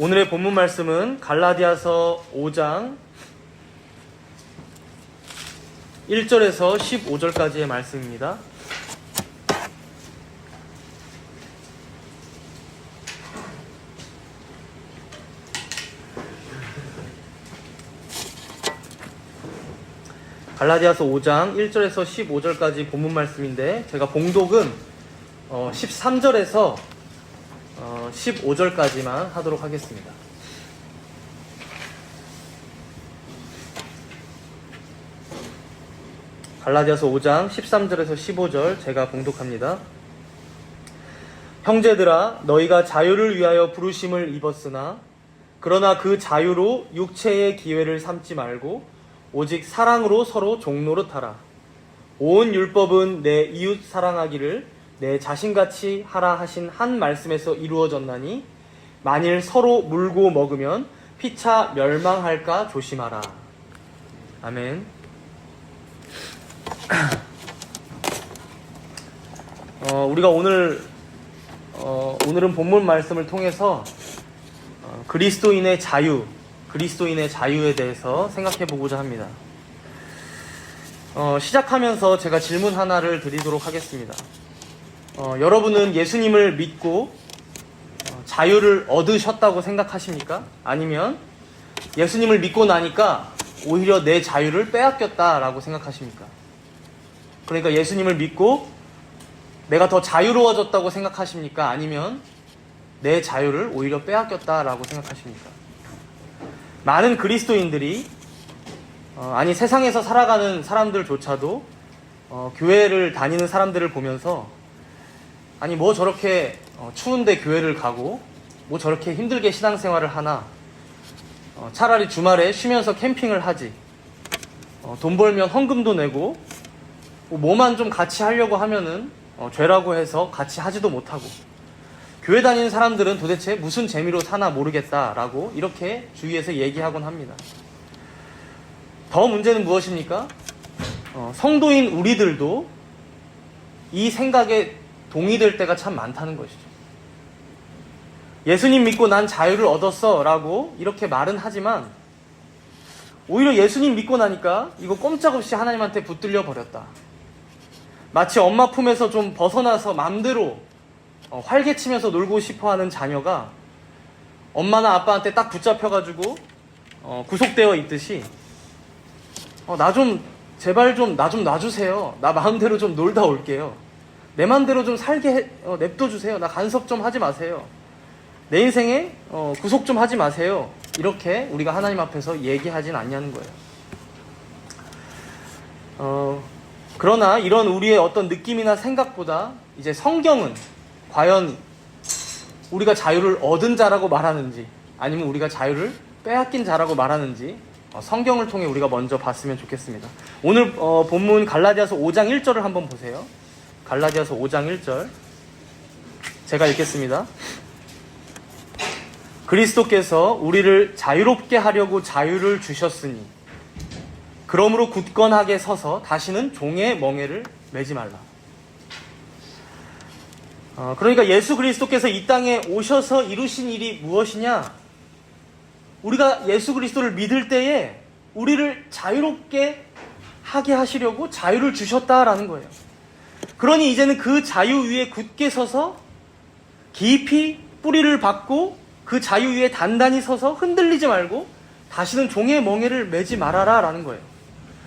오늘의 본문 말씀은 갈라디아서 5장 1절에서 15절까지의 말씀입니다. 갈라디아서 5장 1절에서 15절까지 본문 말씀인데 제가 봉독은 13절에서 15절까지만 하도록 하겠습니다. 갈라디아서 5장 13절에서 15절 제가 봉독합니다. 형제들아, 너희가 자유를 위하여 부르심을 입었으나 그러나 그 자유로 육체의 기회를 삼지 말고 오직 사랑으로 서로 종노릇하라. 온 율법은 내 이웃 사랑하기를 내 자신같이 하라 하신 한 말씀에서 이루어졌나니 만일 서로 물고 먹으면 피차 멸망할까 조심하라. 아멘. 우리가 오늘은 본문 말씀을 통해서 그리스도인의 자유에 대해서 생각해 보고자 합니다. 시작하면서 제가 질문 하나를 드리도록 하겠습니다. 여러분은 예수님을 믿고 자유를 얻으셨다고 생각하십니까? 아니면 예수님을 믿고 나니까 오히려 내 자유를 빼앗겼다라고 생각하십니까? 그러니까 예수님을 믿고 내가 더 자유로워졌다고 생각하십니까? 아니면 내 자유를 오히려 빼앗겼다라고 생각하십니까? 많은 그리스도인들이 아니 세상에서 살아가는 사람들조차도 교회를 다니는 사람들을 보면서 아니 뭐 저렇게 추운데 교회를 가고 뭐 저렇게 힘들게 신앙생활을 하나, 차라리 주말에 쉬면서 캠핑을 하지, 돈 벌면 헌금도 내고 뭐만 좀 같이 하려고 하면은 죄라고 해서 같이 하지도 못하고, 교회 다니는 사람들은 도대체 무슨 재미로 사나 모르겠다라고 이렇게 주위에서 얘기하곤 합니다. 더 문제는 무엇입니까? 성도인 우리들도 이 생각에 동의될 때가 참 많다는 것이죠. 예수님 믿고 난 자유를 얻었어 라고 이렇게 말은 하지만 오히려 예수님 믿고 나니까 이거 꼼짝없이 하나님한테 붙들려 버렸다. 마치 엄마 품에서 좀 벗어나서 맘대로 활개치면서 놀고 싶어하는 자녀가 엄마나 아빠한테 딱 붙잡혀가지고 구속되어 있듯이 나 좀 제발 좀 나 좀 놔주세요. 나 마음대로 좀 놀다 올게요. 내 마음대로 좀 살게 냅둬주세요. 나 간섭 좀 하지 마세요. 내 인생에 구속 좀 하지 마세요. 이렇게 우리가 하나님 앞에서 얘기하진 않냐는 거예요. 그러나 이런 우리의 어떤 느낌이나 생각보다 이제 성경은 과연 우리가 자유를 얻은 자라고 말하는지 아니면 우리가 자유를 빼앗긴 자라고 말하는지 성경을 통해 우리가 먼저 봤으면 좋겠습니다. 오늘 본문 갈라디아서 5장 1절을 한번 보세요. 갈라디아서 5장 1절 제가 읽겠습니다. 그리스도께서 우리를 자유롭게 하려고 자유를 주셨으니 그러므로 굳건하게 서서 다시는 종의 멍에를 매지 말라. 그러니까 예수 그리스도께서 이 땅에 오셔서 이루신 일이 무엇이냐? 우리가 예수 그리스도를 믿을 때에 우리를 자유롭게 하게 하시려고 자유를 주셨다라는 거예요. 그러니 이제는 그 자유 위에 굳게 서서 깊이 뿌리를 박고 그 자유 위에 단단히 서서 흔들리지 말고 다시는 종의 멍에를 매지 말아라 라는 거예요.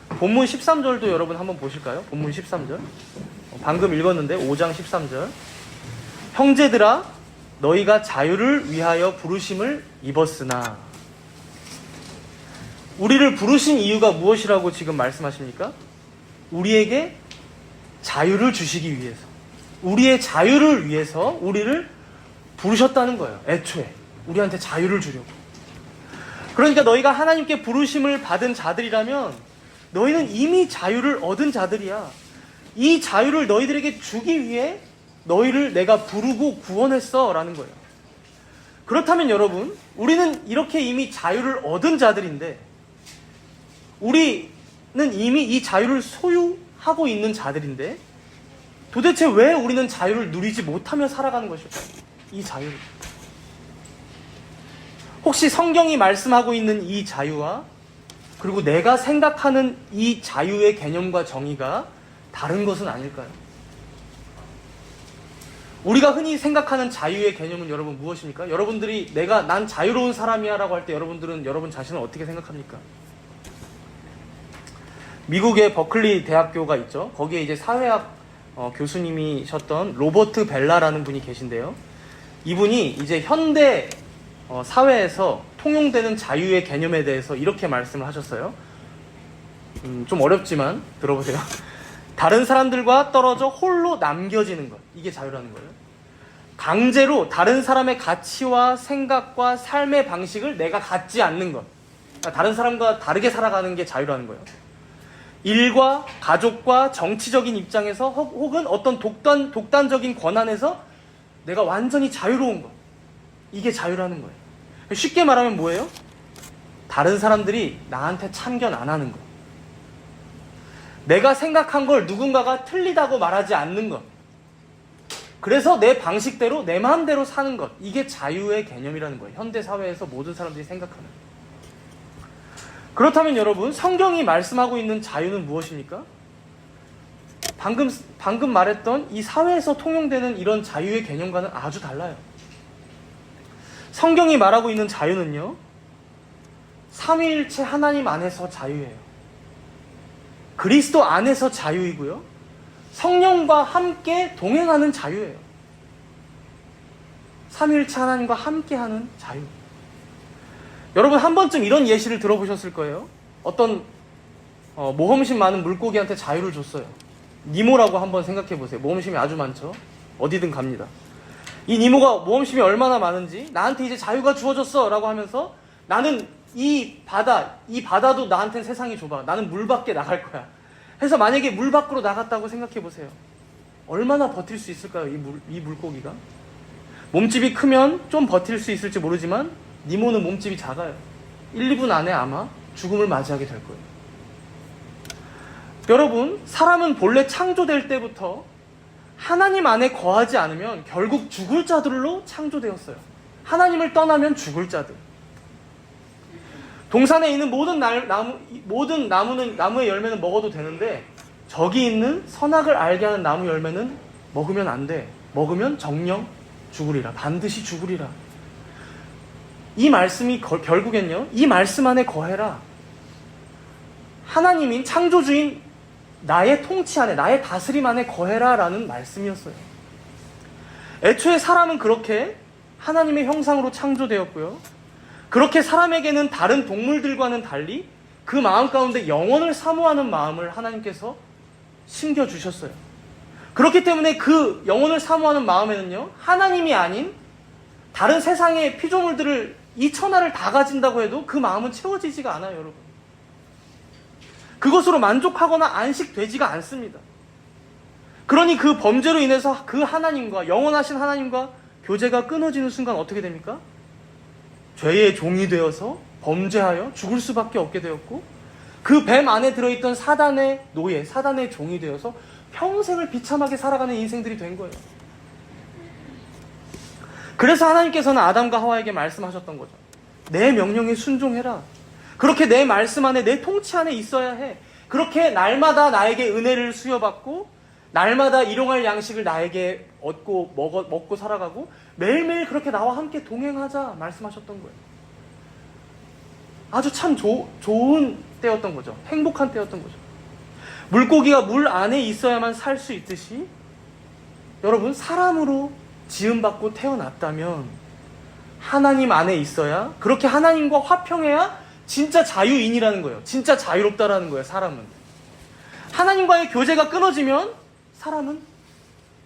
본문 13절도 여러분 한번 보실까요? 본문 13절 방금 읽었는데 5장 13절 형제들아, 너희가 자유를 위하여 부르심을 입었으나. 우리를 부르신 이유가 무엇이라고 지금 말씀하십니까? 우리에게 자유를 주시기 위해서, 우리의 자유를 위해서 우리를 부르셨다는 거예요. 애초에 우리한테 자유를 주려고. 그러니까 너희가 하나님께 부르심을 받은 자들이라면 너희는 이미 자유를 얻은 자들이야. 이 자유를 너희들에게 주기 위해 너희를 내가 부르고 구원했어 라는 거예요. 그렇다면 여러분, 우리는 이렇게 이미 자유를 얻은 자들인데 우리는 이미 이 자유를 소유하고 있는 자들인데 도대체 왜 우리는 자유를 누리지 못하며 살아가는 것일까요? 이 자유를. 혹시 성경이 말씀하고 있는 이 자유와 그리고 내가 생각하는 이 자유의 개념과 정의가 다른 것은 아닐까요? 우리가 흔히 생각하는 자유의 개념은 여러분 무엇입니까? 여러분들이 난 자유로운 사람이야 라고 할 때 여러분들은 여러분 자신을 어떻게 생각합니까? 미국의 버클리 대학교가 있죠. 거기에 이제 사회학 교수님이셨던 로버트 벨라라는 분이 계신데요. 이분이 이제 현대 사회에서 통용되는 자유의 개념에 대해서 이렇게 말씀을 하셨어요. 좀 어렵지만 들어보세요. 다른 사람들과 떨어져 홀로 남겨지는 것. 이게 자유라는 거예요. 강제로 다른 사람의 가치와 생각과 삶의 방식을 내가 갖지 않는 것. 그러니까 다른 사람과 다르게 살아가는 게 자유라는 거예요. 일과 가족과 정치적인 입장에서 혹은 어떤 독단적인 권한에서 내가 완전히 자유로운 것. 이게 자유라는 거예요. 쉽게 말하면 뭐예요? 다른 사람들이 나한테 참견 안 하는 것. 내가 생각한 걸 누군가가 틀리다고 말하지 않는 것. 그래서 내 방식대로 내 마음대로 사는 것. 이게 자유의 개념이라는 거예요. 현대 사회에서 모든 사람들이 생각하는. 그렇다면 여러분, 성경이 말씀하고 있는 자유는 무엇입니까? 방금 말했던 이 사회에서 통용되는 이런 자유의 개념과는 아주 달라요. 성경이 말하고 있는 자유는요, 삼위일체 하나님 안에서 자유예요. 그리스도 안에서 자유이고요, 성령과 함께 동행하는 자유예요. 삼위일체 하나님과 함께하는 자유. 여러분 한 번쯤 이런 예시를 들어보셨을 거예요. 어떤 모험심 많은 물고기한테 자유를 줬어요. 니모라고 한번 생각해 보세요. 모험심이 아주 많죠. 어디든 갑니다. 이 니모가 모험심이 얼마나 많은지, 나한테 이제 자유가 주어졌어 라고 하면서, 나는 이 바다도 나한테는 세상이 좁아. 나는 물 밖에 나갈 거야. 해서 만약에 물 밖으로 나갔다고 생각해 보세요. 얼마나 버틸 수 있을까요? 이 물고기가? 몸집이 크면 좀 버틸 수 있을지 모르지만 니모는 몸집이 작아요. 1, 2분 안에 아마 죽음을 맞이하게 될 거예요. 여러분, 사람은 본래 창조될 때부터 하나님 안에 거하지 않으면 결국 죽을 자들로 창조되었어요. 하나님을 떠나면 죽을 자들. 동산에 있는 모든 나무의 열매는 먹어도 되는데, 저기 있는 선악을 알게 하는 나무 열매는 먹으면 안 돼. 먹으면 정령 죽으리라. 반드시 죽으리라. 이 말씀이 결국엔요, 이 말씀 안에 거해라. 하나님인 창조주인 나의 통치 안에, 나의 다스림 안에 거해라 라는 말씀이었어요. 애초에 사람은 그렇게 하나님의 형상으로 창조되었고요, 그렇게 사람에게는 다른 동물들과는 달리 그 마음 가운데 영원을 사모하는 마음을 하나님께서 심겨주셨어요. 그렇기 때문에 그 영원을 사모하는 마음에는요, 하나님이 아닌 다른 세상의 피조물들을, 이 천하를 다 가진다고 해도 그 마음은 채워지지가 않아요, 여러분. 그것으로 만족하거나 안식되지가 않습니다. 그러니 그 범죄로 인해서 그 하나님과, 영원하신 하나님과 교제가 끊어지는 순간 어떻게 됩니까? 죄의 종이 되어서 범죄하여 죽을 수밖에 없게 되었고, 그 뱀 안에 들어있던 사단의 노예, 사단의 종이 되어서 평생을 비참하게 살아가는 인생들이 된 거예요. 그래서 하나님께서는 아담과 하와에게 말씀하셨던 거죠. 내 명령에 순종해라. 그렇게 내 말씀 안에, 내 통치 안에 있어야 해. 그렇게 날마다 나에게 은혜를 수여받고, 날마다 일용할 양식을 나에게 얻고 먹고 살아가고, 매일매일 그렇게 나와 함께 동행하자 말씀하셨던 거예요. 아주 참 좋은 때였던 거죠. 행복한 때였던 거죠. 물고기가 물 안에 있어야만 살 수 있듯이, 여러분, 사람으로 지음받고 태어났다면 하나님 안에 있어야, 그렇게 하나님과 화평해야 진짜 자유인이라는 거예요. 진짜 자유롭다라는 거예요, 사람은. 하나님과의 교제가 끊어지면 사람은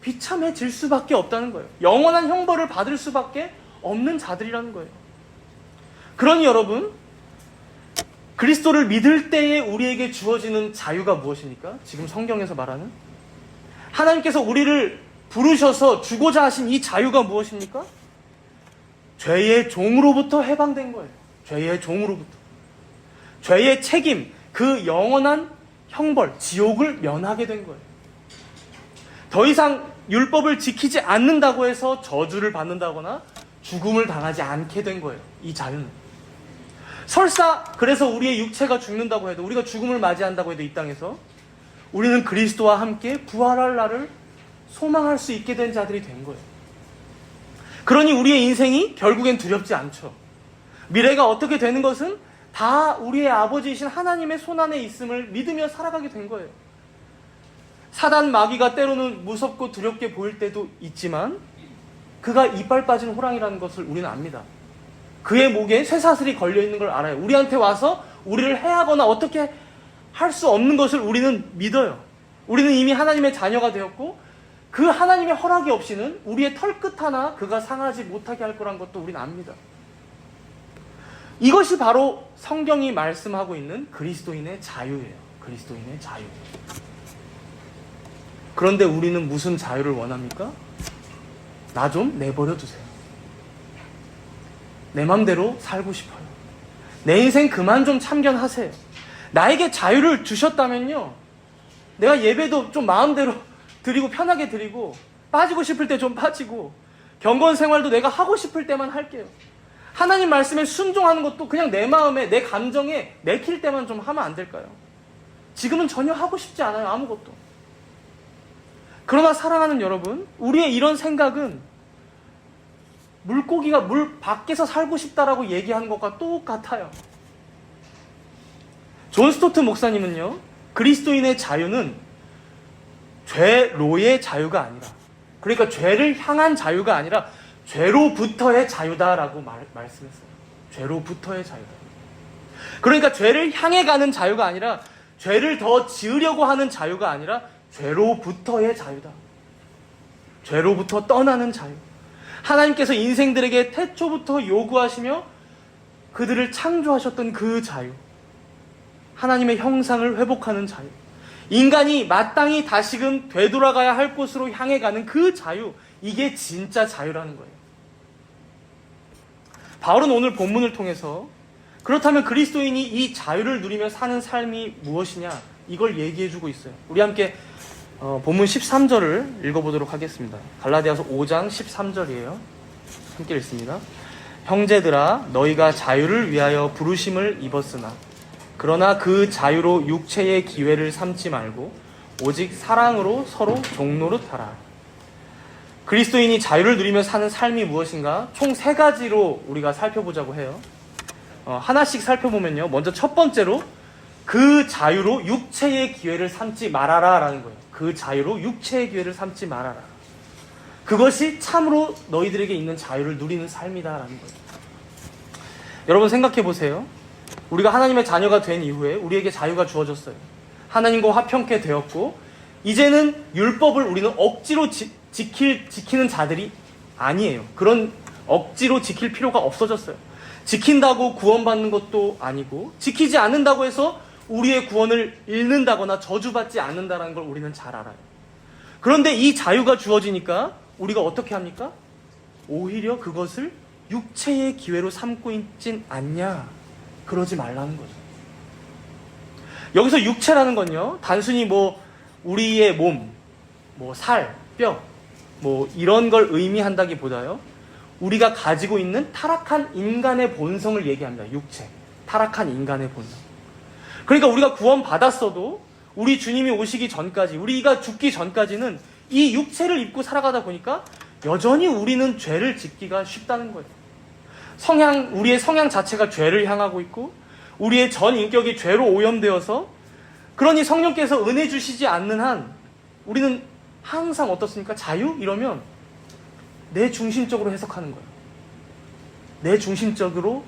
비참해질 수밖에 없다는 거예요. 영원한 형벌을 받을 수밖에 없는 자들이라는 거예요. 그러니 여러분, 그리스도를 믿을 때에 우리에게 주어지는 자유가 무엇입니까? 지금 성경에서 말하는 하나님께서 우리를 부르셔서 주고자 하신 이 자유가 무엇입니까? 죄의 종으로부터 해방된 거예요. 죄의 종으로부터. 죄의 책임, 그 영원한 형벌, 지옥을 면하게 된 거예요. 더 이상 율법을 지키지 않는다고 해서 저주를 받는다거나 죽음을 당하지 않게 된 거예요. 이 자유는. 설사 그래서 우리의 육체가 죽는다고 해도, 우리가 죽음을 맞이한다고 해도 이 땅에서 우리는 그리스도와 함께 부활할 날을 소망할 수 있게 된 자들이 된 거예요. 그러니 우리의 인생이 결국엔 두렵지 않죠. 미래가 어떻게 되는 것은 다 우리의 아버지이신 하나님의 손안에 있음을 믿으며 살아가게 된 거예요. 사단 마귀가 때로는 무섭고 두렵게 보일 때도 있지만 그가 이빨 빠진 호랑이라는 것을 우리는 압니다. 그의 목에 쇠사슬이 걸려있는 걸 알아요. 우리한테 와서 우리를 해하거나 어떻게 할 수 없는 것을 우리는 믿어요. 우리는 이미 하나님의 자녀가 되었고 그 하나님의 허락이 없이는 우리의 털끝 하나 그가 상하지 못하게 할 거란 것도 우리는 압니다. 이것이 바로 성경이 말씀하고 있는 그리스도인의 자유예요. 그리스도인의 자유. 그런데 우리는 무슨 자유를 원합니까? 나 좀 내버려 두세요. 내 맘대로 살고 싶어요. 내 인생 그만 좀 참견하세요. 나에게 자유를 주셨다면요, 내가 예배도 좀 마음대로 드리고 편하게 드리고 빠지고 싶을 때 좀 빠지고 경건 생활도 내가 하고 싶을 때만 할게요. 하나님 말씀에 순종하는 것도 그냥 내 마음에, 내 감정에 내킬 때만 좀 하면 안 될까요? 지금은 전혀 하고 싶지 않아요. 아무것도. 그러나 사랑하는 여러분, 우리의 이런 생각은 물고기가 물 밖에서 살고 싶다라고 얘기하는 것과 똑같아요. 존 스토트 목사님은요, 그리스도인의 자유는 죄로의 자유가 아니라, 그러니까 죄를 향한 자유가 아니라 죄로부터의 자유다라고 말씀했어요. 죄로부터의 자유다. 그러니까 죄를 향해 가는 자유가 아니라, 죄를 더 지으려고 하는 자유가 아니라 죄로부터의 자유다. 죄로부터 떠나는 자유. 하나님께서 인생들에게 태초부터 요구하시며 그들을 창조하셨던 그 자유. 하나님의 형상을 회복하는 자유. 인간이 마땅히 다시금 되돌아가야 할 곳으로 향해 가는 그 자유. 이게 진짜 자유라는 거예요. 바울은 오늘 본문을 통해서 그렇다면 그리스도인이 이 자유를 누리며 사는 삶이 무엇이냐, 이걸 얘기해주고 있어요. 우리 함께 본문 13절을 읽어보도록 하겠습니다. 갈라디아서 5장 13절이에요. 함께 읽습니다. 형제들아, 너희가 자유를 위하여 부르심을 입었으나 그러나 그 자유로 육체의 기회를 삼지 말고 오직 사랑으로 서로 종노릇하라. 그리스도인이 자유를 누리며 사는 삶이 무엇인가? 총 3가지로 우리가 살펴보자고 해요. 하나씩 살펴보면요, 먼저 첫 번째로 그 자유로 육체의 기회를 삼지 말아라 라는 거예요. 그 자유로 육체의 기회를 삼지 말아라. 그것이 참으로 너희들에게 있는 자유를 누리는 삶이다 라는 거예요. 여러분 생각해 보세요. 우리가 하나님의 자녀가 된 이후에 우리에게 자유가 주어졌어요. 하나님과 화평케 되었고 이제는 율법을 우리는 억지로 지키는 자들이 아니에요. 그런 억지로 지킬 필요가 없어졌어요. 지킨다고 구원받는 것도 아니고 지키지 않는다고 해서 우리의 구원을 잃는다거나 저주받지 않는다는 걸 우리는 잘 알아요. 그런데 이 자유가 주어지니까 우리가 어떻게 합니까? 오히려 그것을 육체의 기회로 삼고 있진 않냐? 그러지 말라는 거죠. 여기서 육체라는 건요, 단순히 우리의 몸, 살, 뼈, 이런 걸 의미한다기보다요, 우리가 가지고 있는 타락한 인간의 본성을 얘기합니다. 육체. 타락한 인간의 본성. 그러니까 우리가 구원받았어도 우리 주님이 오시기 전까지, 우리가 죽기 전까지는 이 육체를 입고 살아가다 보니까 여전히 우리는 죄를 짓기가 쉽다는 거예요. 우리의 성향 자체가 죄를 향하고 있고 우리의 전 인격이 죄로 오염되어서, 그러니 성령께서 은혜 주시지 않는 한 우리는 항상 어떻습니까? 자유? 이러면 내 중심적으로 해석하는 거예요. 내 중심적으로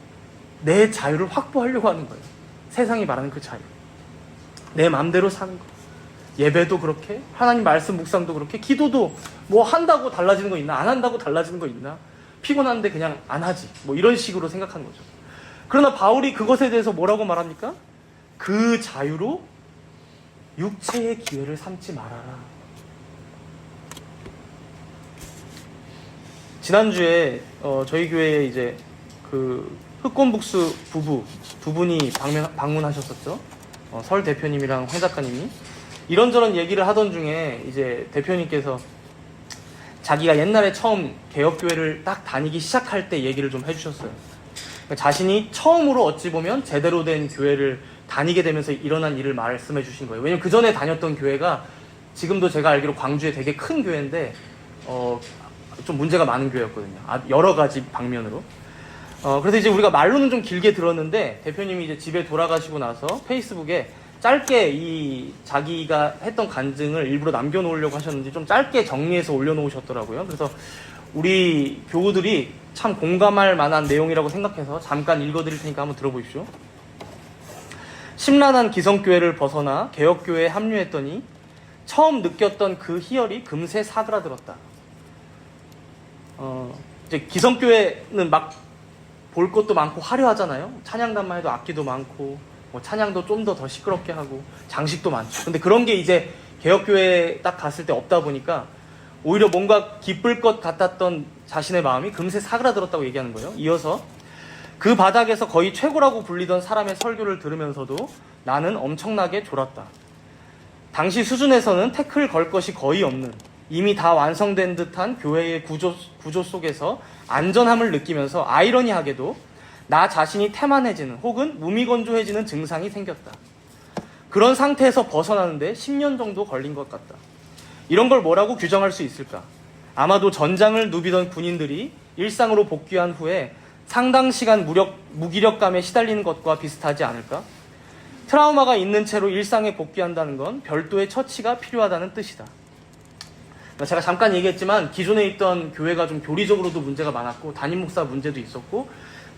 내 자유를 확보하려고 하는 거예요. 세상이 말하는 그 자유. 내 마음대로 사는 거. 예배도 그렇게, 하나님 말씀 묵상도 그렇게, 기도도 한다고 달라지는 거 있나? 안 한다고 달라지는 거 있나? 피곤한데 그냥 안 하지. 이런 식으로 생각하는 거죠. 그러나 바울이 그것에 대해서 뭐라고 말합니까? 그 자유로 육체의 기회를 삼지 말아라. 지난주에 저희 교회에 이제 그 흑곤북수 두 분이 방문하셨었죠. 설 대표님이랑 황 작가님이 이런저런 얘기를 하던 중에 이제 대표님께서 자기가 옛날에 처음 개혁교회를 딱 다니기 시작할 때 얘기를 좀 해주셨어요. 자신이 처음으로 어찌 보면 제대로 된 교회를 다니게 되면서 일어난 일을 말씀해 주신 거예요. 왜냐면 그 전에 다녔던 교회가 지금도 제가 알기로 광주에 되게 큰 교회인데 좀 문제가 많은 교회였거든요. 여러 가지 방면으로. 그래서 이제 우리가 말로는 좀 길게 들었는데 대표님이 이제 집에 돌아가시고 나서 페이스북에 짧게 이 자기가 했던 간증을 일부러 남겨놓으려고 하셨는지 좀 짧게 정리해서 올려놓으셨더라고요. 그래서 우리 교우들이 참 공감할 만한 내용이라고 생각해서 잠깐 읽어드릴 테니까 한번 들어보십시오. 심란한 기성교회를 벗어나 개혁교회에 합류했더니 처음 느꼈던 그 희열이 금세 사그라들었다. 이제 기성교회는 막 볼 것도 많고 화려하잖아요. 찬양단만 해도 악기도 많고 뭐 찬양도 좀 더 시끄럽게 하고 장식도 많죠. 근데 그런 게 이제 개혁교회에 딱 갔을 때 없다 보니까 오히려 뭔가 기쁠 것 같았던 자신의 마음이 금세 사그라들었다고 얘기하는 거예요. 이어서 그 바닥에서 거의 최고라고 불리던 사람의 설교를 들으면서도 나는 엄청나게 졸았다. 당시 수준에서는 태클 걸 것이 거의 없는 이미 다 완성된 듯한 교회의 구조 속에서 안전함을 느끼면서 아이러니하게도 나 자신이 태만해지는 혹은 무미건조해지는 증상이 생겼다. 그런 상태에서 벗어나는데 10년 정도 걸린 것 같다. 이런 걸 뭐라고 규정할 수 있을까? 아마도 전장을 누비던 군인들이 일상으로 복귀한 후에 상당 시간 무기력감에 시달리는 것과 비슷하지 않을까? 트라우마가 있는 채로 일상에 복귀한다는 건 별도의 처치가 필요하다는 뜻이다. 제가 잠깐 얘기했지만 기존에 있던 교회가 좀 교리적으로도 문제가 많았고 담임 목사 문제도 있었고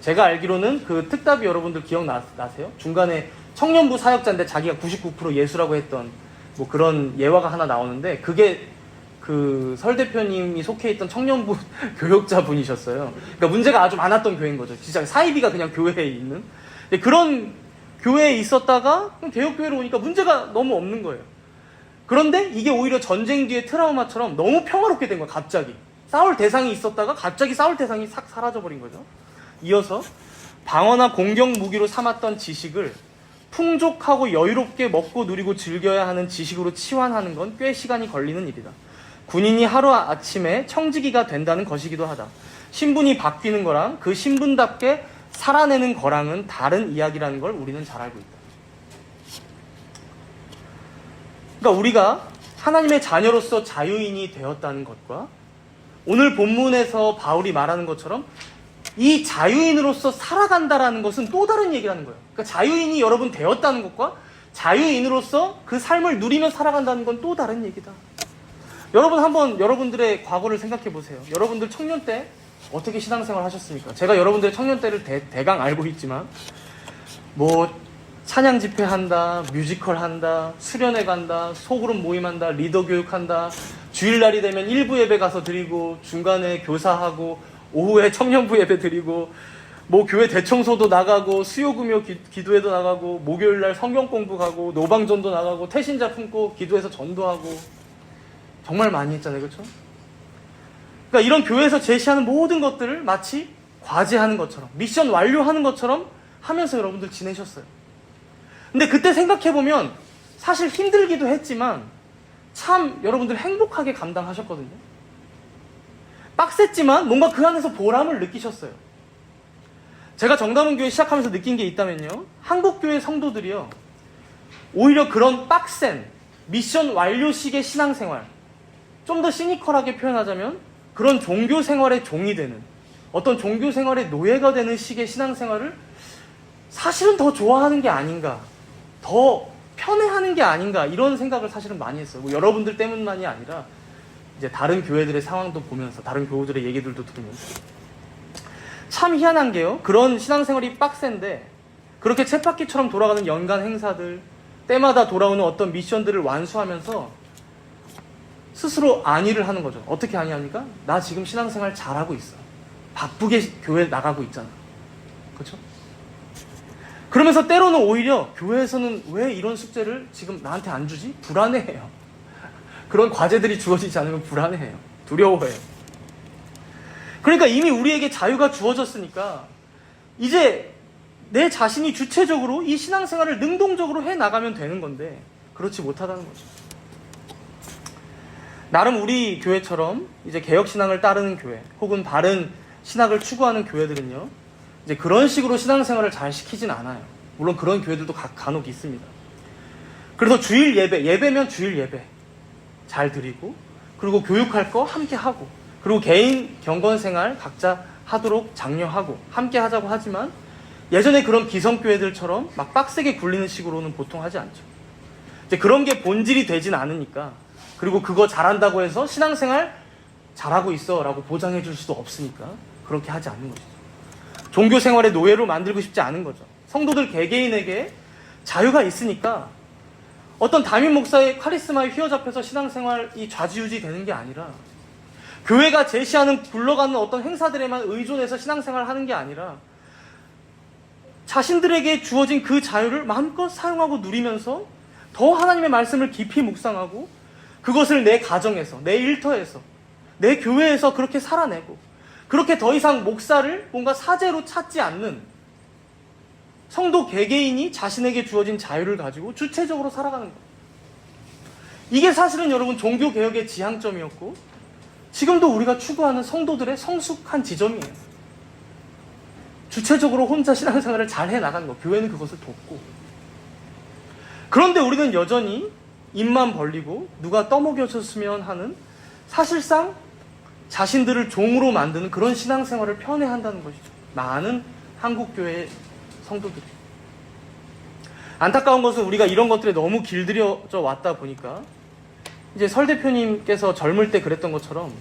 제가 알기로는 그 특답이 여러분들 기억나세요? 중간에 청년부 사역자인데 자기가 99% 예수라고 했던 뭐 그런 예화가 하나 나오는데 그게 그 설 대표님이 속해 있던 청년부 교역자 분이셨어요. 그러니까 문제가 아주 많았던 교회인 거죠. 진짜 사이비가 그냥 교회에 있는. 그런 교회에 있었다가 개혁교회로 오니까 문제가 너무 없는 거예요. 그런데 이게 오히려 전쟁 뒤의 트라우마처럼 너무 평화롭게 된 거야, 갑자기. 싸울 대상이 있었다가 갑자기 싸울 대상이 싹 사라져버린 거죠. 이어서 방어나 공격 무기로 삼았던 지식을 풍족하고 여유롭게 먹고 누리고 즐겨야 하는 지식으로 치환하는 건 꽤 시간이 걸리는 일이다. 군인이 하루아침에 청지기가 된다는 것이기도 하다. 신분이 바뀌는 거랑 그 신분답게 살아내는 거랑은 다른 이야기라는 걸 우리는 잘 알고 있다. 그러니까 우리가 하나님의 자녀로서 자유인이 되었다는 것과 오늘 본문에서 바울이 말하는 것처럼 이 자유인으로서 살아간다라는 것은 또 다른 얘기라는 거예요. 그러니까 자유인이 여러분 되었다는 것과 자유인으로서 그 삶을 누리며 살아간다는 건 또 다른 얘기다. 여러분 한번 여러분들의 과거를 생각해 보세요. 여러분들 청년 때 어떻게 신앙생활 하셨습니까? 제가 여러분들의 청년 때를 대강 알고 있지만 뭐 찬양 집회 한다, 뮤지컬 한다, 수련회 간다, 소그룹 모임한다, 리더 교육한다, 주일날이 되면 일부 예배 가서 드리고 중간에 교사하고 오후에 청년부 예배 드리고 뭐 교회 대청소도 나가고 수요금요 기도회도 나가고 목요일날 성경 공부 가고 노방전도 나가고 태신자 품고 기도해서 전도하고 정말 많이 했잖아요. 그렇죠? 그러니까 이런 교회에서 제시하는 모든 것들을 마치 과제하는 것처럼 미션 완료하는 것처럼 하면서 여러분들 지내셨어요. 근데 그때 생각해보면 사실 힘들기도 했지만 참 여러분들 행복하게 감당하셨거든요. 빡셌지만 뭔가 그 안에서 보람을 느끼셨어요. 제가 정다문교회 시작하면서 느낀 게 있다면요, 한국교회 성도들이요 오히려 그런 빡센 미션 완료식의 신앙생활, 좀 더 시니컬하게 표현하자면 그런 종교생활의 종이 되는, 어떤 종교생활의 노예가 되는 식의 신앙생활을 사실은 더 좋아하는 게 아닌가, 더 편애하는 게 아닌가, 이런 생각을 사실은 많이 했어요. 뭐 여러분들 때문만이 아니라 이제 다른 교회들의 상황도 보면서, 다른 교우들의 얘기들도 들으면서 참 희한한 게요, 그런 신앙생활이 빡센데 그렇게 쳇바퀴처럼 돌아가는 연간 행사들, 때마다 돌아오는 어떤 미션들을 완수하면서 스스로 안위를 하는 거죠. 어떻게 안위합니까? 나 지금 신앙생활 잘하고 있어. 바쁘게 교회 나가고 있잖아. 그렇죠? 그러면서 때로는 오히려 교회에서는 왜 이런 숙제를 지금 나한테 안 주지? 불안해해요. 그런 과제들이 주어지지 않으면 불안해해요. 두려워해요. 그러니까 이미 우리에게 자유가 주어졌으니까 이제 내 자신이 주체적으로 이 신앙생활을 능동적으로 해나가면 되는 건데 그렇지 못하다는 거죠. 나름 우리 교회처럼 이제 개혁신앙을 따르는 교회 혹은 바른 신학을 추구하는 교회들은요, 이제 그런 식으로 신앙생활을 잘 시키진 않아요. 물론 그런 교회들도 간혹 있습니다. 그래서 주일 예배면 주일 예배 잘 드리고, 그리고 교육할 거 함께 하고, 그리고 개인 경건생활 각자 하도록 장려하고 함께 하자고 하지만, 예전에 그런 기성교회들처럼 막 빡세게 굴리는 식으로는 보통 하지 않죠. 이제 그런 게 본질이 되진 않으니까, 그리고 그거 잘한다고 해서 신앙생활 잘하고 있어 라고 보장해 줄 수도 없으니까 그렇게 하지 않는 것이죠. 종교생활의 노예로 만들고 싶지 않은 거죠. 성도들 개개인에게 자유가 있으니까 어떤 담임 목사의 카리스마에 휘어잡혀서 신앙생활이 좌지우지 되는 게 아니라, 교회가 제시하는 굴러가는 어떤 행사들에만 의존해서 신앙생활을 하는 게 아니라, 자신들에게 주어진 그 자유를 마음껏 사용하고 누리면서 더 하나님의 말씀을 깊이 묵상하고, 그것을 내 가정에서, 내 일터에서, 내 교회에서 그렇게 살아내고, 그렇게 더 이상 목사를 뭔가 사제로 찾지 않는 성도 개개인이 자신에게 주어진 자유를 가지고 주체적으로 살아가는 거예요. 이게 사실은 여러분 종교개혁의 지향점이었고, 지금도 우리가 추구하는 성도들의 성숙한 지점이에요. 주체적으로 혼자 신앙생활을 잘 해나가는 거. 교회는 그것을 돕고. 그런데 우리는 여전히 입만 벌리고 누가 떠먹여줬으면 하는, 사실상 자신들을 종으로 만드는 그런 신앙생활을 편애한다는 것이죠. 많은 한국교회의 성도들이. 안타까운 것은 우리가 이런 것들에 너무 길들여져 왔다 보니까, 이제 설 대표님께서 젊을 때 그랬던 것처럼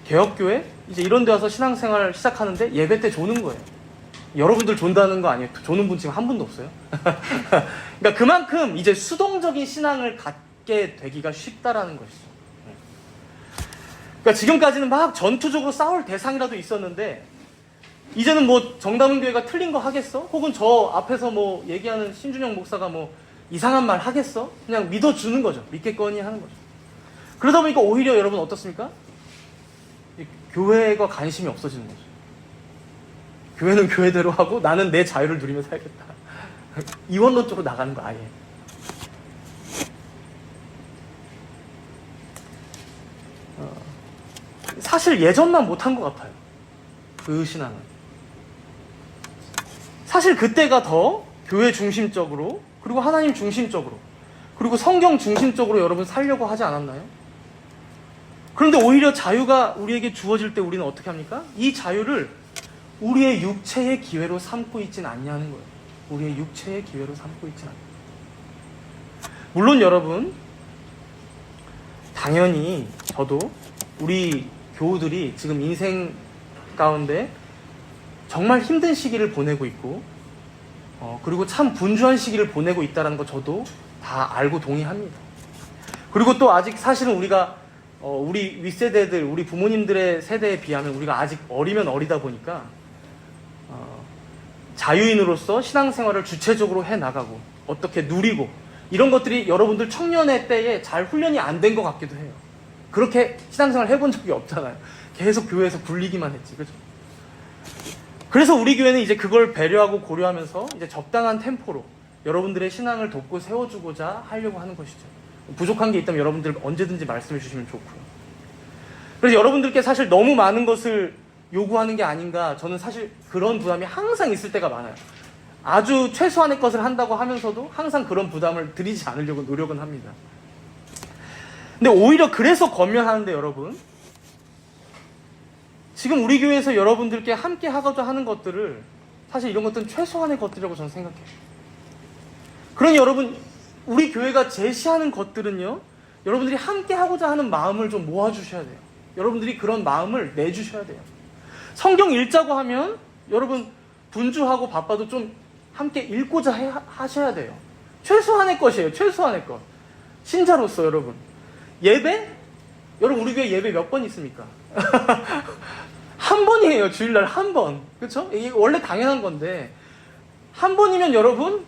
개혁교회 이제 이런 데 와서 신앙생활 시작하는데 예배 때 조는 거예요. 여러분들 존다는 거 아니에요? 조는 분 지금 한 분도 없어요? 그러니까 그만큼 이제 수동적인 신앙을 갖게 되기가 쉽다라는 것이죠. 그러니까 지금까지는 막 전투적으로 싸울 대상이라도 있었는데, 이제는 뭐 정다문 교회가 틀린 거 하겠어? 혹은 저 앞에서 뭐 얘기하는 신준영 목사가 뭐 이상한 말 하겠어? 그냥 믿어주는 거죠. 믿겠거니 하는 거죠. 그러다 보니까 오히려 여러분 어떻습니까? 교회가 관심이 없어지는 거죠. 교회는 교회대로 하고 나는 내 자유를 누리며 살겠다. 이원론 쪽으로 나가는 거 아예. 사실 예전만 못한 것 같아요. 그 신앙은. 사실 그때가 더 교회 중심적으로, 그리고 하나님 중심적으로, 그리고 성경 중심적으로 여러분 살려고 하지 않았나요? 그런데 오히려 자유가 우리에게 주어질 때 우리는 어떻게 합니까? 이 자유를 우리의 육체의 기회로 삼고 있진 않냐는 거예요. 우리의 육체의 기회로 삼고 있진 않아요. 물론 여러분, 당연히 저도 우리 교우들이 지금 인생 가운데 정말 힘든 시기를 보내고 있고, 그리고 참 분주한 시기를 보내고 있다는 거 저도 다 알고 동의합니다. 그리고 또 아직 사실은 우리가 우리 윗세대들, 우리 부모님들의 세대에 비하면 우리가 아직 어리면 어리다 보니까 자유인으로서 신앙생활을 주체적으로 해나가고 어떻게 누리고 이런 것들이 여러분들 청년의 때에 잘 훈련이 안 된 것 같기도 해요. 그렇게 신앙생활 해본 적이 없잖아요. 계속 교회에서 굴리기만 했지, 그죠? 그래서 우리 교회는 이제 그걸 배려하고 고려하면서 이제 적당한 템포로 여러분들의 신앙을 돕고 세워주고자 하려고 하는 것이죠. 부족한 게 있다면 여러분들 언제든지 말씀해 주시면 좋고요. 그래서 여러분들께 사실 너무 많은 것을 요구하는 게 아닌가, 저는 사실 그런 부담이 항상 있을 때가 많아요. 아주 최소한의 것을 한다고 하면서도 항상 그런 부담을 드리지 않으려고 노력은 합니다. 근데 오히려 그래서 권면하는데 여러분, 지금 우리 교회에서 여러분들께 함께 하고자 하는 것들을, 사실 이런 것들은 최소한의 것들이라고 저는 생각해요. 그러니 여러분, 우리 교회가 제시하는 것들은요, 여러분들이 함께 하고자 하는 마음을 좀 모아주셔야 돼요. 여러분들이 그런 마음을 내주셔야 돼요. 성경 읽자고 하면 여러분 분주하고 바빠도 좀 함께 읽고자 하셔야 돼요. 최소한의 것이에요. 최소한의 것. 신자로서 여러분. 예배? 여러분 우리 교회 예배 몇 번 있습니까? 한 번이에요. 주일날 한 번. 그렇죠? 이게 원래 당연한 건데, 한 번이면 여러분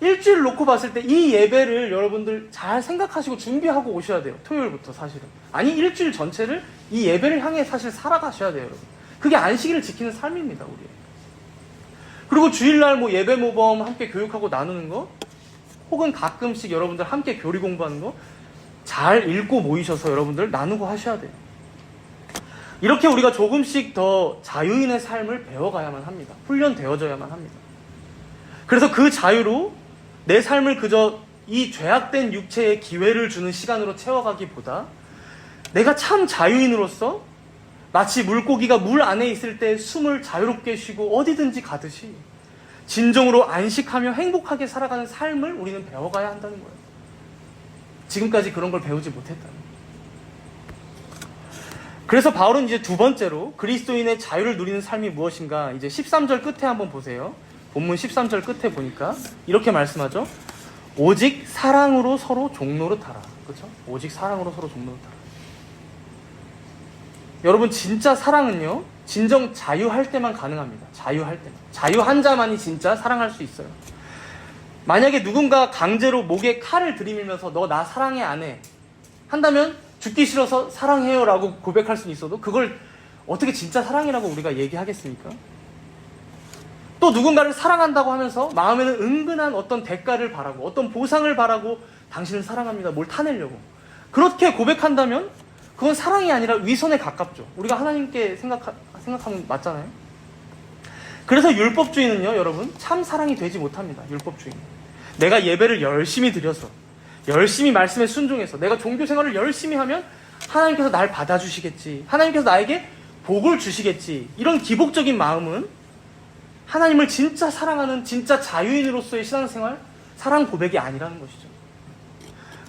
일주일 놓고 봤을 때 이 예배를 여러분들 잘 생각하시고 준비하고 오셔야 돼요. 토요일부터 사실은. 아니 일주일 전체를 이 예배를 향해 사실 살아가셔야 돼요, 여러분. 그게 안식일을 지키는 삶입니다, 우리. 그리고 주일날 뭐 예배 모범 함께 교육하고 나누는 거, 혹은 가끔씩 여러분들 함께 교리 공부하는 거, 잘 읽고 모이셔서 여러분들 나누고 하셔야 돼요. 이렇게 우리가 조금씩 더 자유인의 삶을 배워가야만 합니다. 훈련되어져야만 합니다. 그래서 그 자유로 내 삶을 그저 이 죄악된 육체의 기회를 주는 시간으로 채워가기보다 내가 참 자유인으로서 마치 물고기가 물 안에 있을 때 숨을 자유롭게 쉬고 어디든지 가듯이 진정으로 안식하며 행복하게 살아가는 삶을 우리는 배워가야 한다는 거예요. 지금까지 그런 걸 배우지 못했다는 거예요. 그래서 바울은 이제 두 번째로 그리스도인의 자유를 누리는 삶이 무엇인가, 이제 13절 끝에 한번 보세요. 본문 13절 끝에 보니까 이렇게 말씀하죠. 오직 사랑으로 서로 종노릇하라. 그렇죠? 오직 사랑으로 서로 종노릇하라. 여러분, 진짜 사랑은요, 진정 자유할 때만 가능합니다. 자유할 때만. 자유한 자만이 진짜 사랑할 수 있어요. 만약에 누군가 강제로 목에 칼을 들이밀면서 너 나 사랑해 안 해 한다면 죽기 싫어서 사랑해요 라고 고백할 수는 있어도 그걸 어떻게 진짜 사랑이라고 우리가 얘기하겠습니까? 또 누군가를 사랑한다고 하면서 마음에는 은근한 어떤 대가를 바라고 어떤 보상을 바라고 당신을 사랑합니다, 뭘 타내려고 그렇게 고백한다면 그건 사랑이 아니라 위선에 가깝죠. 우리가 하나님께 생각하면 맞잖아요. 그래서 율법주의는요, 여러분, 참 사랑이 되지 못합니다. 율법주의는. 내가 예배를 열심히 드려서, 열심히 말씀에 순종해서, 내가 종교생활을 열심히 하면 하나님께서 날 받아주시겠지, 하나님께서 나에게 복을 주시겠지, 이런 기복적인 마음은 하나님을 진짜 사랑하는 진짜 자유인으로서의 신앙생활, 사랑 고백이 아니라는 것이죠.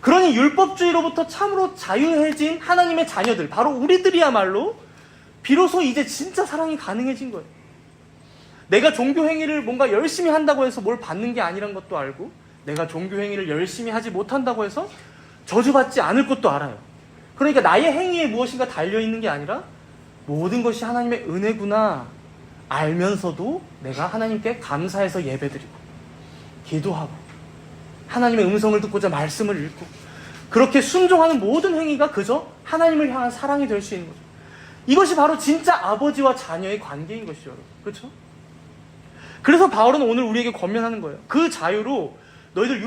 그러니 율법주의로부터 참으로 자유해진 하나님의 자녀들, 바로 우리들이야말로 비로소 이제 진짜 사랑이 가능해진 거예요. 내가 종교행위를 뭔가 열심히 한다고 해서 뭘 받는 게 아니란 것도 알고, 내가 종교행위를 열심히 하지 못한다고 해서 저주받지 않을 것도 알아요. 그러니까 나의 행위에 무엇인가 달려있는 게 아니라 모든 것이 하나님의 은혜구나 알면서도 내가 하나님께 감사해서 예배드리고 기도하고 하나님의 음성을 듣고자 말씀을 읽고 그렇게 순종하는 모든 행위가 그저 하나님을 향한 사랑이 될 수 있는 거죠. 이것이 바로 진짜 아버지와 자녀의 관계인 것이죠, 여러분. 그렇죠? 그래서 바울은 오늘 우리에게 권면하는 거예요. 그 자유로 너희들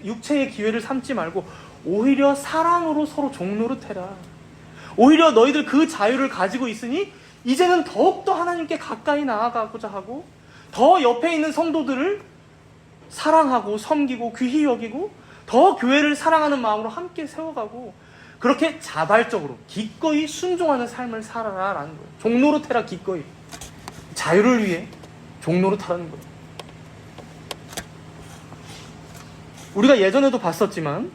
육체의 기회를 삼지 말고 오히려 사랑으로 서로 종노릇해라. 오히려 너희들 그 자유를 가지고 있으니 이제는 더욱더 하나님께 가까이 나아가고자 하고 더 옆에 있는 성도들을 사랑하고 섬기고 귀히 여기고 더 교회를 사랑하는 마음으로 함께 세워가고 그렇게 자발적으로 기꺼이 순종하는 삶을 살아라라는 거예요. 종노릇해라, 기꺼이. 자유를 위해 종노릇하라는 거예요. 우리가 예전에도 봤었지만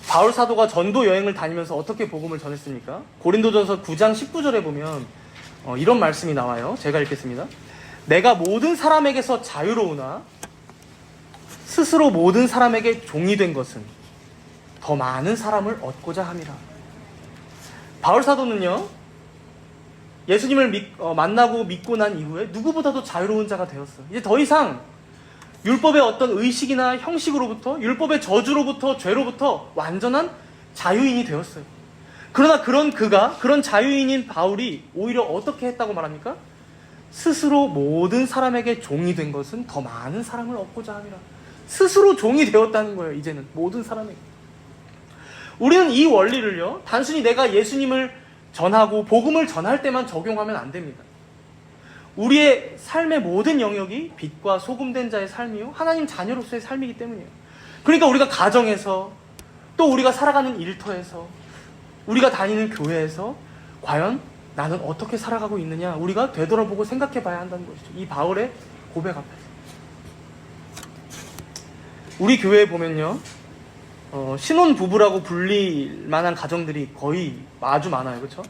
바울 사도가 전도 여행을 다니면서 어떻게 복음을 전했습니까? 고린도전서 9장 19절에 보면 이런 말씀이 나와요. 제가 읽겠습니다. 내가 모든 사람에게서 자유로우나 스스로 모든 사람에게 종이 된 것은 더 많은 사람을 얻고자 함이라. 바울 사도는요, 예수님을 만나고 믿고 난 이후에 누구보다도 자유로운 자가 되었어요. 이제 더 이상 율법의 어떤 의식이나 형식으로부터, 율법의 저주로부터, 죄로부터 완전한 자유인이 되었어요. 그러나 그런 자유인인 바울이 오히려 어떻게 했다고 말합니까? 스스로 모든 사람에게 종이 된 것은 더 많은 사랑을 얻고자 함이라. 스스로 종이 되었다는 거예요, 이제는. 모든 사람에게. 우리는 이 원리를요, 단순히 내가 예수님을 전하고 복음을 전할 때만 적용하면 안 됩니다. 우리의 삶의 모든 영역이 빛과 소금된 자의 삶이요, 하나님 자녀로서의 삶이기 때문이에요. 그러니까 우리가 가정에서, 또 우리가 살아가는 일터에서, 우리가 다니는 교회에서 과연 나는 어떻게 살아가고 있느냐, 우리가 되돌아보고 생각해 봐야 한다는 것이죠. 이 바울의 고백 앞에서. 우리 교회에 보면요, 신혼 부부라고 불릴 만한 가정들이 거의 아주 많아요. 그렇죠?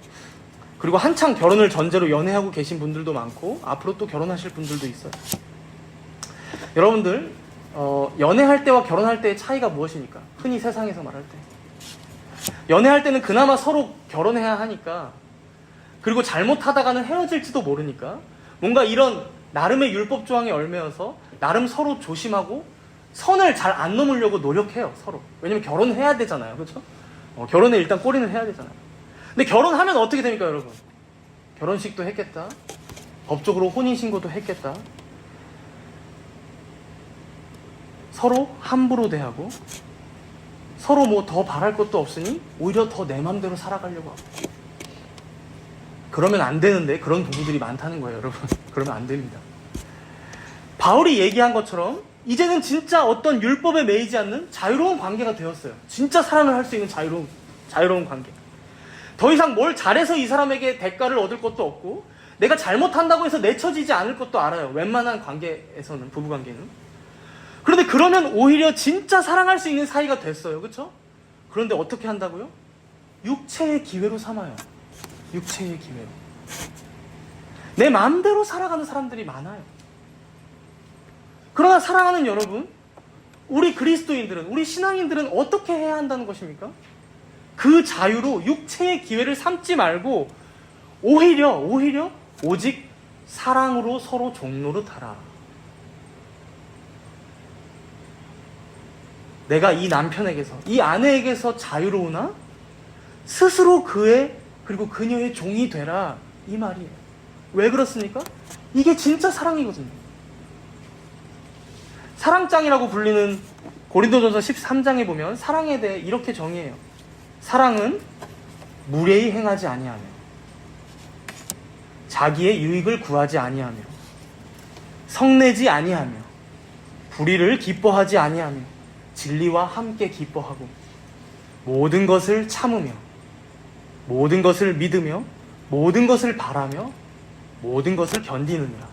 그리고 한창 결혼을 전제로 연애하고 계신 분들도 많고 앞으로 또 결혼하실 분들도 있어요. 여러분들, 연애할 때와 결혼할 때의 차이가 무엇입니까? 흔히 세상에서 말할 때. 연애할 때는 그나마 서로 결혼해야 하니까, 그리고 잘못하다가는 헤어질지도 모르니까 뭔가 이런 나름의 율법 조항에 얽매여서 나름 서로 조심하고 선을 잘 안 넘으려고 노력해요, 서로. 왜냐면 결혼해야 되잖아요. 그렇죠? 결혼에 일단 꼬리는 해야 되잖아요. 근데 결혼하면 어떻게 됩니까, 여러분? 결혼식도 했겠다. 법적으로 혼인신고도 했겠다. 서로 함부로 대하고 서로 뭐 더 바랄 것도 없으니 오히려 더 내 맘대로 살아가려고 하고. 그러면 안 되는데 그런 부부들이 많다는 거예요, 여러분. 그러면 안 됩니다. 바울이 얘기한 것처럼 이제는 진짜 어떤 율법에 매이지 않는 자유로운 관계가 되었어요. 진짜 사랑을 할 수 있는 자유로운 관계. 더 이상 뭘 잘해서 이 사람에게 대가를 얻을 것도 없고 내가 잘못한다고 해서 내쳐지지 않을 것도 알아요. 웬만한 관계에서는, 부부관계는. 그런데 그러면 오히려 진짜 사랑할 수 있는 사이가 됐어요. 그렇죠? 그런데 어떻게 한다고요? 육체의 기회로 삼아요. 육체의 기회로. 내 마음대로 살아가는 사람들이 많아요. 그러나 사랑하는 여러분, 우리 그리스도인들은, 우리 신앙인들은 어떻게 해야 한다는 것입니까? 그 자유로 육체의 기회를 삼지 말고 오히려 오직 사랑으로 서로 종노릇하라. 내가 이 남편에게서, 이 아내에게서 자유로우나 스스로 그의 그리고 그녀의 종이 되라, 이 말이에요. 왜 그렇습니까? 이게 진짜 사랑이거든요. 사랑장이라고 불리는 고린도전서 13장에 보면 사랑에 대해 이렇게 정의해요. 사랑은 무례히 행하지 아니하며 자기의 유익을 구하지 아니하며 성내지 아니하며 불의를 기뻐하지 아니하며 진리와 함께 기뻐하고 모든 것을 참으며 모든 것을 믿으며 모든 것을 바라며 모든 것을 견디느니라.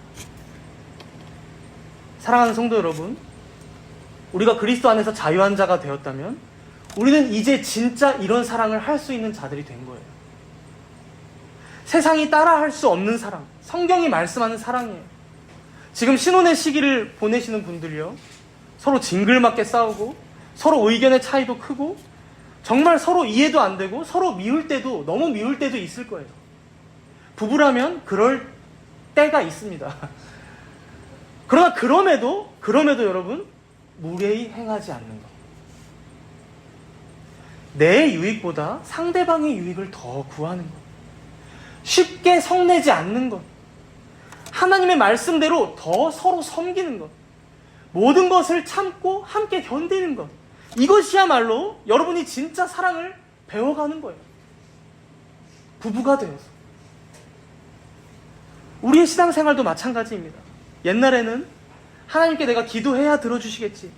사랑하는 성도 여러분, 우리가 그리스도 안에서 자유한 자가 되었다면 우리는 이제 진짜 이런 사랑을 할 수 있는 자들이 된 거예요. 세상이 따라할 수 없는 사랑, 성경이 말씀하는 사랑이에요. 지금 신혼의 시기를 보내시는 분들이요, 서로 징글맞게 싸우고 서로 의견의 차이도 크고 정말 서로 이해도 안 되고 서로 미울 때도, 너무 미울 때도 있을 거예요. 부부라면 그럴 때가 있습니다. 그러나 그럼에도 여러분, 무례히 행하지 않는 것. 내 유익보다 상대방의 유익을 더 구하는 것. 쉽게 성내지 않는 것. 하나님의 말씀대로 더 서로 섬기는 것. 모든 것을 참고 함께 견디는 것. 이것이야말로 여러분이 진짜 사랑을 배워가는 거예요. 부부가 되어서. 우리의 신앙생활도 마찬가지입니다. 옛날에는 하나님께 내가 기도해야 들어주시겠지,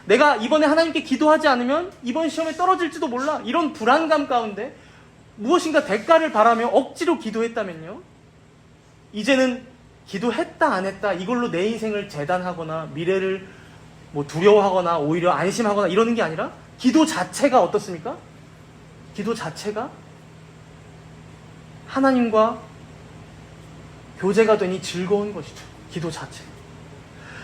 내가 이번에 하나님께 기도하지 않으면 이번 시험에 떨어질지도 몰라, 이런 불안감 가운데 무엇인가 대가를 바라며 억지로 기도했다면요, 이제는 기도했다 안 했다 이걸로 내 인생을 재단하거나 미래를 뭐 두려워하거나 오히려 안심하거나 이러는 게 아니라 기도 자체가 어떻습니까? 기도 자체가 하나님과 교제가 되니 즐거운 것이죠. 기도 자체가.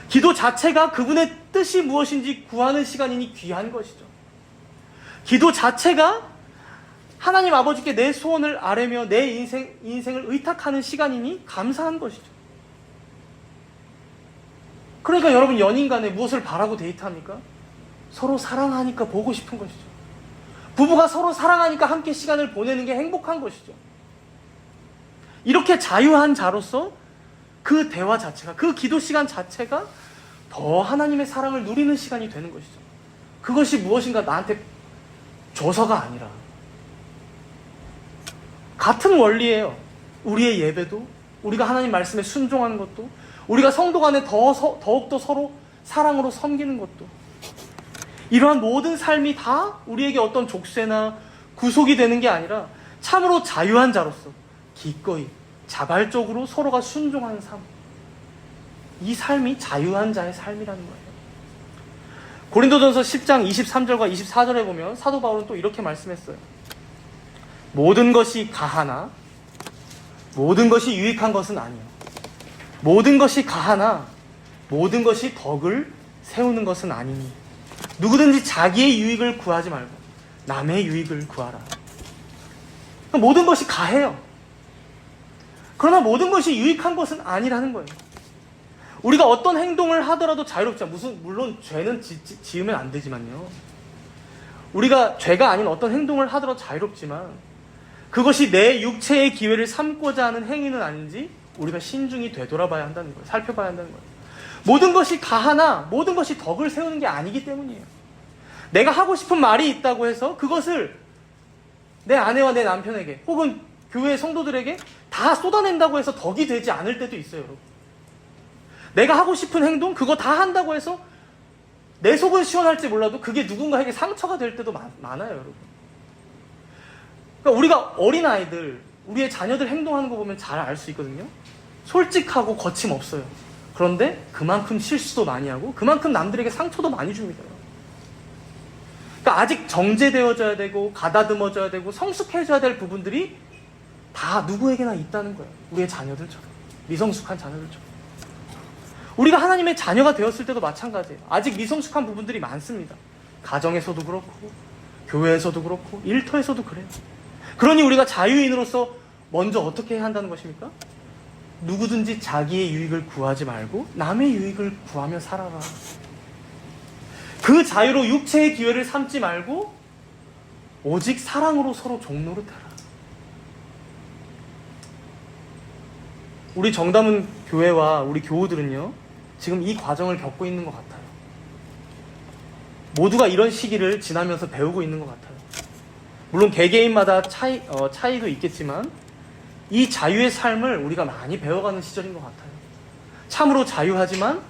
기도 자체가 그분의 뜻이 무엇인지 구하는 시간이니 귀한 것이죠. 기도 자체가 하나님 아버지께 내 소원을 아뢰며 내 인생을 의탁하는 시간이니 감사한 것이죠. 그러니까 여러분, 연인 간에 무엇을 바라고 데이트합니까? 서로 사랑하니까 보고 싶은 것이죠. 부부가 서로 사랑하니까 함께 시간을 보내는 게 행복한 것이죠. 이렇게 자유한 자로서 그 대화 자체가, 그 기도 시간 자체가 더 하나님의 사랑을 누리는 시간이 되는 것이죠. 그것이 무엇인가 나한테 줘서가 아니라 같은 원리예요. 우리의 예배도, 우리가 하나님 말씀에 순종하는 것도, 우리가 성도 간에 더욱더 서로 사랑으로 섬기는 것도, 이러한 모든 삶이 다 우리에게 어떤 족쇄나 구속이 되는 게 아니라 참으로 자유한 자로서 기꺼이 자발적으로 서로가 순종하는 삶, 이 삶이 자유한 자의 삶이라는 거예요. 고린도전서 10장 23절과 24절에 보면 사도 바울은 또 이렇게 말씀했어요. 모든 것이 가하나 모든 것이 유익한 것은 아니요, 모든 것이 가하나 모든 것이 덕을 세우는 것은 아니니 누구든지 자기의 유익을 구하지 말고 남의 유익을 구하라. 모든 것이 가해요. 그러나 모든 것이 유익한 것은 아니라는 거예요. 우리가 어떤 행동을 하더라도 자유롭지 않아요. 물론 죄는 지으면 안 되지만요, 우리가 죄가 아닌 어떤 행동을 하더라도 자유롭지만 그것이 내 육체의 기회를 삼고자 하는 행위는 아닌지 우리가 신중히 되돌아봐야 한다는 거예요. 살펴봐야 한다는 거예요. 모든 것이 가하나 모든 것이 덕을 세우는 게 아니기 때문이에요. 내가 하고 싶은 말이 있다고 해서 그것을 내 아내와 내 남편에게 혹은 교회 성도들에게 다 쏟아낸다고 해서 덕이 되지 않을 때도 있어요, 여러분. 내가 하고 싶은 행동 그거 다 한다고 해서 내 속은 시원할지 몰라도 그게 누군가에게 상처가 될 때도 많아요, 여러분. 그러니까 우리가 어린아이들, 우리의 자녀들 행동하는 거 보면 잘 알 수 있거든요. 솔직하고 거침없어요. 그런데 그만큼 실수도 많이 하고 그만큼 남들에게 상처도 많이 줍니다. 그러니까 아직 정제되어져야 되고 가다듬어져야 되고 성숙해져야 될 부분들이 다 누구에게나 있다는 거예요. 우리의 자녀들처럼, 미성숙한 자녀들처럼. 우리가 하나님의 자녀가 되었을 때도 마찬가지예요. 아직 미성숙한 부분들이 많습니다. 가정에서도 그렇고 교회에서도 그렇고 일터에서도 그래요. 그러니 우리가 자유인으로서 먼저 어떻게 해야 한다는 것입니까? 누구든지 자기의 유익을 구하지 말고 남의 유익을 구하며 살아라. 그 자유로 육체의 기회를 삼지 말고 오직 사랑으로 서로 종노릇하라. 우리 정담은 교회와 우리 교우들은요, 지금 이 과정을 겪고 있는 것 같아요. 모두가 이런 시기를 지나면서 배우고 있는 것 같아요. 물론 개개인마다 차이도 있겠지만 이 자유의 삶을 우리가 많이 배워가는 시절인 것 같아요. 참으로 자유하지만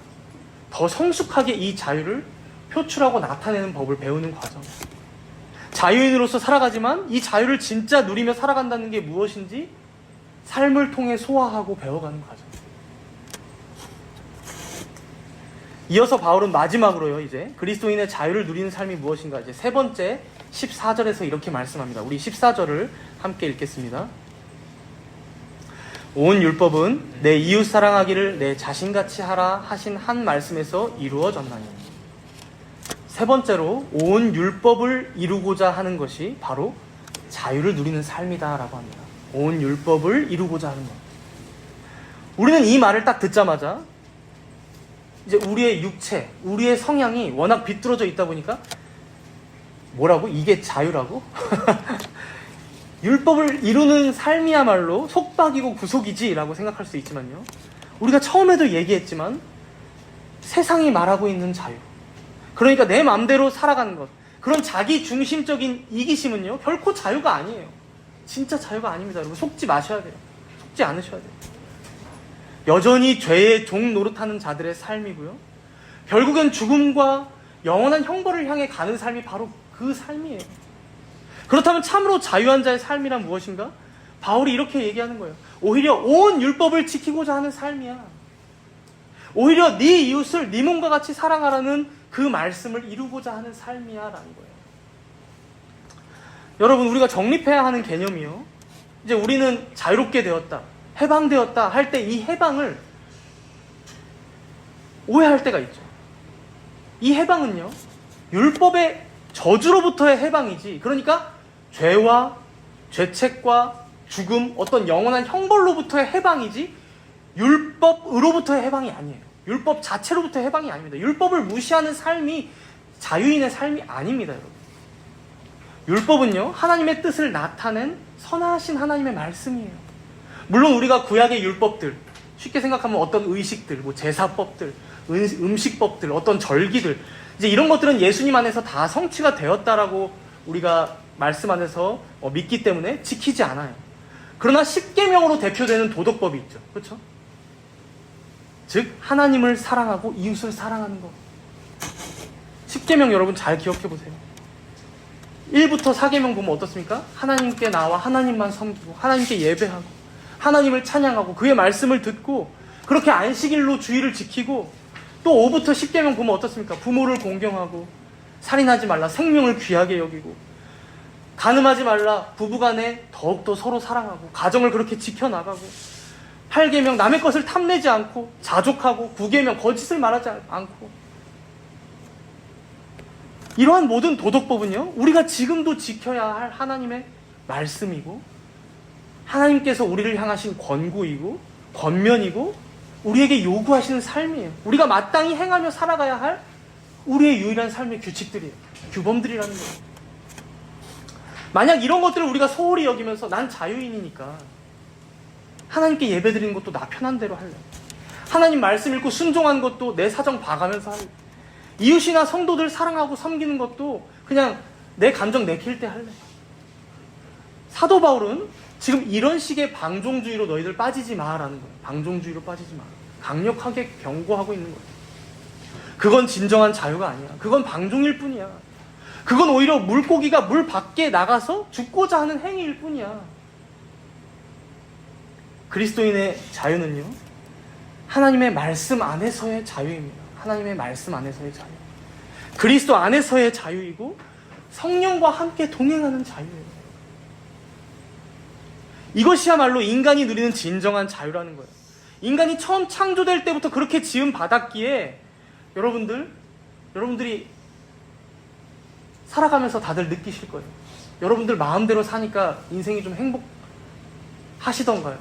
더 성숙하게 이 자유를 표출하고 나타내는 법을 배우는 과정. 자유인으로서 살아가지만 이 자유를 진짜 누리며 살아간다는 게 무엇인지 삶을 통해 소화하고 배워가는 과정. 이어서 바울은 마지막으로요, 이제 그리스도인의 자유를 누리는 삶이 무엇인가, 이제 세 번째 14절에서 이렇게 말씀합니다. 우리 14절을 함께 읽겠습니다. 온 율법은 내 이웃 사랑하기를 내 자신같이 하라 하신 한 말씀에서 이루어졌나니. 세 번째로 온 율법을 이루고자 하는 것이 바로 자유를 누리는 삶이다라고 합니다. 온 율법을 이루고자 하는 것. 우리는 이 말을 딱 듣자마자 이제 우리의 육체, 우리의 성향이 워낙 비뚤어져 있다 보니까 뭐라고? 이게 자유라고? 율법을 이루는 삶이야말로 속박이고 구속이지 라고 생각할 수 있지만요, 우리가 처음에도 얘기했지만 세상이 말하고 있는 자유, 그러니까 내 마음대로 살아가는 것, 그런 자기 중심적인 이기심은요 결코 자유가 아니에요. 진짜 자유가 아닙니다. 여러분, 속지 마셔야 돼요. 속지 않으셔야 돼요. 여전히 죄의 종 노릇하는 자들의 삶이고요, 결국엔 죽음과 영원한 형벌을 향해 가는 삶이 바로 그 삶이에요. 그렇다면 참으로 자유한 자의 삶이란 무엇인가? 바울이 이렇게 얘기하는 거예요. 오히려 온 율법을 지키고자 하는 삶이야. 오히려 네 이웃을 네 몸과 같이 사랑하라는 그 말씀을 이루고자 하는 삶이야 라는 거예요. 여러분, 우리가 정립해야 하는 개념이요, 이제 우리는 자유롭게 되었다, 해방되었다 할 때 이 해방을 오해할 때가 있죠. 이 해방은요 율법의 저주로부터의 해방이지, 그러니까 죄와 죄책과 죽음, 어떤 영원한 형벌로부터의 해방이지 율법으로부터의 해방이 아니에요. 율법 자체로부터의 해방이 아닙니다. 율법을 무시하는 삶이 자유인의 삶이 아닙니다, 여러분. 율법은요 하나님의 뜻을 나타낸 선하신 하나님의 말씀이에요. 물론 우리가 구약의 율법들, 쉽게 생각하면 어떤 의식들, 뭐 제사법들, 음식법들, 어떤 절기들, 이제 이런 것들은 예수님 안에서 다 성취가 되었다라고 우리가 말씀 안에서 믿기 때문에 지키지 않아요. 그러나 십계명으로 대표되는 도덕법이 있죠. 그렇죠? 즉 하나님을 사랑하고 이웃을 사랑하는 것. 십계명 여러분 잘 기억해 보세요. 1부터 4계명 보면 어떻습니까? 하나님께 나와 하나님만 섬기고 하나님께 예배하고 하나님을 찬양하고 그의 말씀을 듣고 그렇게 안식일로 주의를 지키고, 또 5부터 10계명 보면 어떻습니까? 부모를 공경하고 살인하지 말라, 생명을 귀하게 여기고 간음하지 말라, 부부간에 더욱더 서로 사랑하고 가정을 그렇게 지켜나가고, 8계명 남의 것을 탐내지 않고 자족하고, 9계명 거짓을 말하지 않고. 이러한 모든 도덕법은요 우리가 지금도 지켜야 할 하나님의 말씀이고 하나님께서 우리를 향하신 권고이고 권면이고 우리에게 요구하시는 삶이에요. 우리가 마땅히 행하며 살아가야 할 우리의 유일한 삶의 규칙들이에요. 규범들이라는 거예요. 만약 이런 것들을 우리가 소홀히 여기면서 난 자유인이니까 하나님께 예배드리는 것도 나 편한 대로 할래, 하나님 말씀 읽고 순종한 것도 내 사정 봐가면서 할래, 이웃이나 성도들 사랑하고 섬기는 것도 그냥 내 감정 내킬 때 할래. 사도 바울은 지금 이런 식의 방종주의로 너희들 빠지지 마라는 거예요. 방종주의로 빠지지 마. 강력하게 경고하고 있는 거예요. 그건 진정한 자유가 아니야. 그건 방종일 뿐이야. 그건 오히려 물고기가 물 밖에 나가서 죽고자 하는 행위일 뿐이야. 그리스도인의 자유는요, 하나님의 말씀 안에서의 자유입니다. 하나님의 말씀 안에서의 자유. 그리스도 안에서의 자유이고 성령과 함께 동행하는 자유예요. 이것이야말로 인간이 누리는 진정한 자유라는 거예요. 인간이 처음 창조될 때부터 그렇게 지음 받았기에 여러분들이 살아가면서 다들 느끼실 거예요. 여러분들 마음대로 사니까 인생이 좀 행복하시던가요?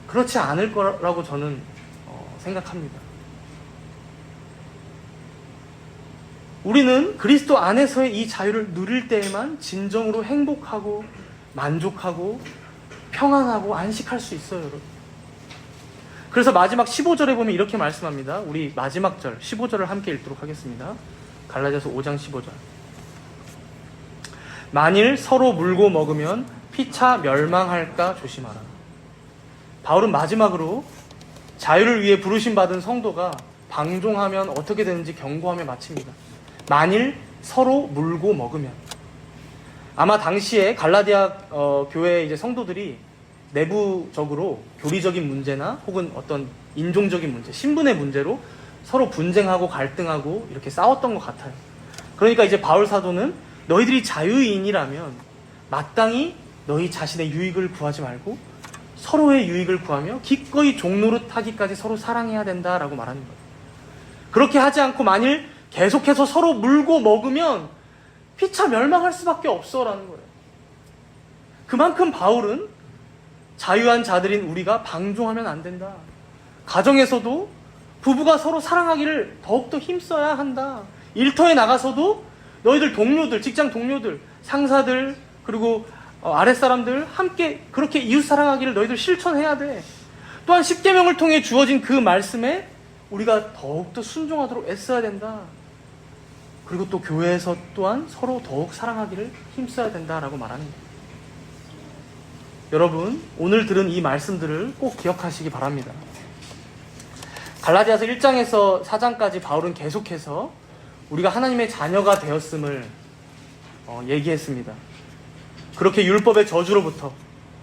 그렇지 않을 거라고 저는 생각합니다. 우리는 그리스도 안에서의 이 자유를 누릴 때에만 진정으로 행복하고 만족하고 평안하고 안식할 수 있어요, 여러분. 그래서 마지막 15절에 보면 이렇게 말씀합니다. 우리 마지막 절 15절을 함께 읽도록 하겠습니다. 갈라디아서 5장 15절. 만일 서로 물고 먹으면 피차 멸망할까 조심하라. 바울은 마지막으로 자유를 위해 부르심받은 성도가 방종하면 어떻게 되는지 경고하며 마칩니다. 만일 서로 물고 먹으면. 아마 당시에 갈라디아 교회 이제 성도들이 내부적으로 교리적인 문제나 혹은 어떤 인종적인 문제, 신분의 문제로 서로 분쟁하고 갈등하고 이렇게 싸웠던 것 같아요. 그러니까 이제 바울 사도는 너희들이 자유인이라면 마땅히 너희 자신의 유익을 구하지 말고 서로의 유익을 구하며 기꺼이 종노릇하기까지 서로 사랑해야 된다라고 말하는 거예요. 그렇게 하지 않고 만일 계속해서 서로 물고 먹으면 피차 멸망할 수밖에 없어라는 거예요. 그만큼 바울은 자유한 자들인 우리가 방종하면 안 된다. 가정에서도 부부가 서로 사랑하기를 더욱더 힘써야 한다. 일터에 나가서도 너희들 동료들, 직장 동료들, 상사들, 그리고 아랫사람들 함께 그렇게 이웃 사랑하기를 너희들 실천해야 돼. 또한 십계명을 통해 주어진 그 말씀에 우리가 더욱더 순종하도록 애써야 된다. 그리고 또 교회에서 또한 서로 더욱 사랑하기를 힘써야 된다라고 말하는 거예요. 여러분, 오늘 들은 이 말씀들을 꼭 기억하시기 바랍니다. 갈라디아서 1장에서 4장까지 바울은 계속해서 우리가 하나님의 자녀가 되었음을 얘기했습니다. 그렇게 율법의 저주로부터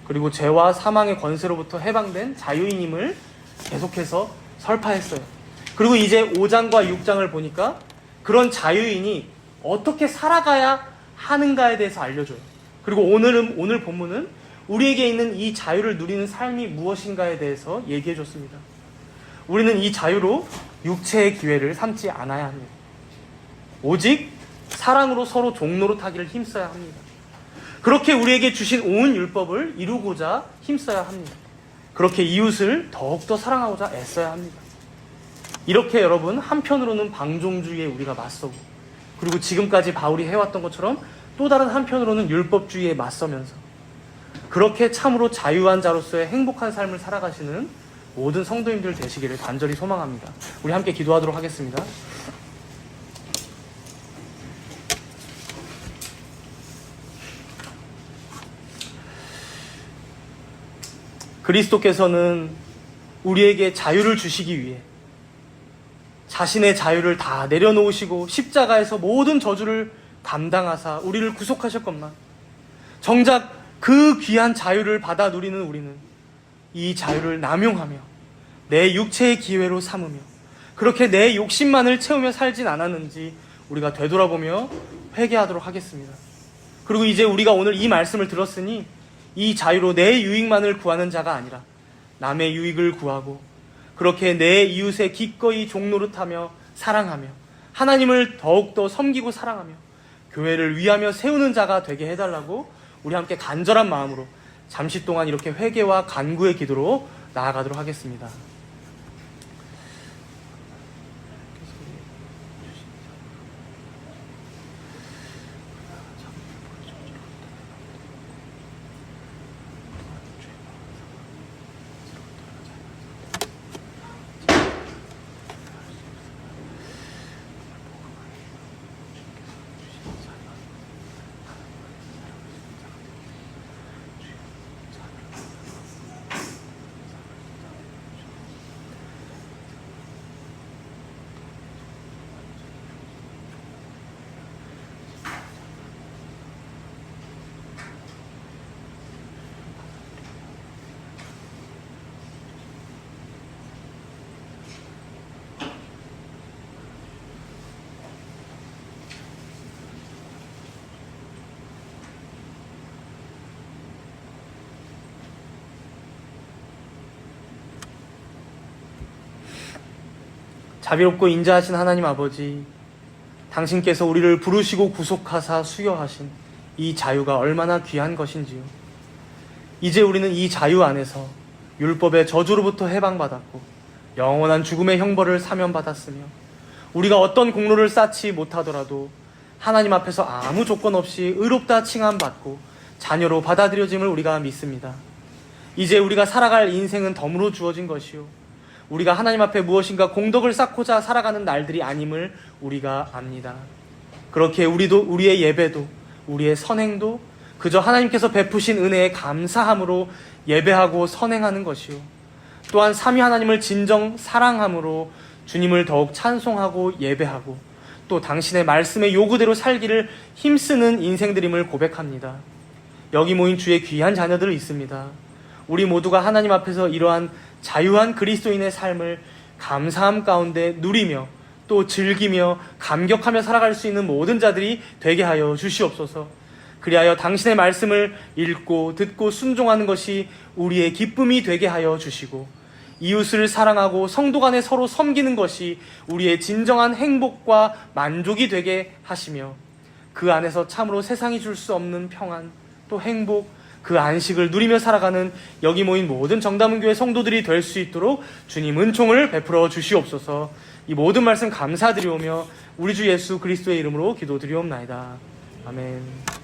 그리고 죄와 사망의 권세로부터 해방된 자유인임을 계속해서 설파했어요. 그리고 이제 5장과 6장을 보니까 그런 자유인이 어떻게 살아가야 하는가에 대해서 알려줘요. 그리고 오늘 본문은 우리에게 있는 이 자유를 누리는 삶이 무엇인가에 대해서 얘기해 줬습니다. 우리는 이 자유로 육체의 기회를 삼지 않아야 합니다. 오직 사랑으로 서로 종노릇하기를 힘써야 합니다. 그렇게 우리에게 주신 온 율법을 이루고자 힘써야 합니다. 그렇게 이웃을 더욱더 사랑하고자 애써야 합니다. 이렇게 여러분, 한편으로는 방종주의에 우리가 맞서고, 그리고 지금까지 바울이 해왔던 것처럼 또 다른 한편으로는 율법주의에 맞서면서 그렇게 참으로 자유한 자로서의 행복한 삶을 살아가시는 모든 성도님들 되시기를 간절히 소망합니다. 우리 함께 기도하도록 하겠습니다. 그리스도께서는 우리에게 자유를 주시기 위해 자신의 자유를 다 내려놓으시고 십자가에서 모든 저주를 감당하사 우리를 구속하셨건만 정작 그 귀한 자유를 받아 누리는 우리는 이 자유를 남용하며 내 육체의 기회로 삼으며 그렇게 내 욕심만을 채우며 살진 않았는지 우리가 되돌아보며 회개하도록 하겠습니다. 그리고 이제 우리가 오늘 이 말씀을 들었으니 이 자유로 내 유익만을 구하는 자가 아니라 남의 유익을 구하고 그렇게 내 이웃에 기꺼이 종노릇하며 사랑하며 하나님을 더욱더 섬기고 사랑하며 교회를 위하며 세우는 자가 되게 해달라고 우리 함께 간절한 마음으로 잠시 동안 이렇게 회개와 간구의 기도로 나아가도록 하겠습니다. 자비롭고 인자하신 하나님 아버지, 당신께서 우리를 부르시고 구속하사 수여하신 이 자유가 얼마나 귀한 것인지요. 이제 우리는 이 자유 안에서 율법의 저주로부터 해방받았고 영원한 죽음의 형벌을 사면받았으며 우리가 어떤 공로를 쌓지 못하더라도 하나님 앞에서 아무 조건 없이 의롭다 칭함받고 자녀로 받아들여짐을 우리가 믿습니다. 이제 우리가 살아갈 인생은 덤으로 주어진 것이요, 우리가 하나님 앞에 무엇인가 공덕을 쌓고자 살아가는 날들이 아님을 우리가 압니다. 그렇게 우리의 예배도 우리의 선행도 그저 하나님께서 베푸신 은혜에 감사함으로 예배하고 선행하는 것이요, 또한 삼위 하나님을 진정 사랑함으로 주님을 더욱 찬송하고 예배하고 또 당신의 말씀의 요구대로 살기를 힘쓰는 인생들임을 고백합니다. 여기 모인 주의 귀한 자녀들 있습니다. 우리 모두가 하나님 앞에서 이러한 자유한 그리스도인의 삶을 감사함 가운데 누리며 또 즐기며 감격하며 살아갈 수 있는 모든 자들이 되게 하여 주시옵소서. 그리하여 당신의 말씀을 읽고 듣고 순종하는 것이 우리의 기쁨이 되게 하여 주시고 이웃을 사랑하고 성도 간에 서로 섬기는 것이 우리의 진정한 행복과 만족이 되게 하시며 그 안에서 참으로 세상이 줄 수 없는 평안 또 행복, 그 안식을 누리며 살아가는 여기 모인 모든 정다문교회 성도들이 될 수 있도록 주님 은총을 베풀어 주시옵소서. 이 모든 말씀 감사드리오며 우리 주 예수 그리스도의 이름으로 기도드리옵나이다. 아멘.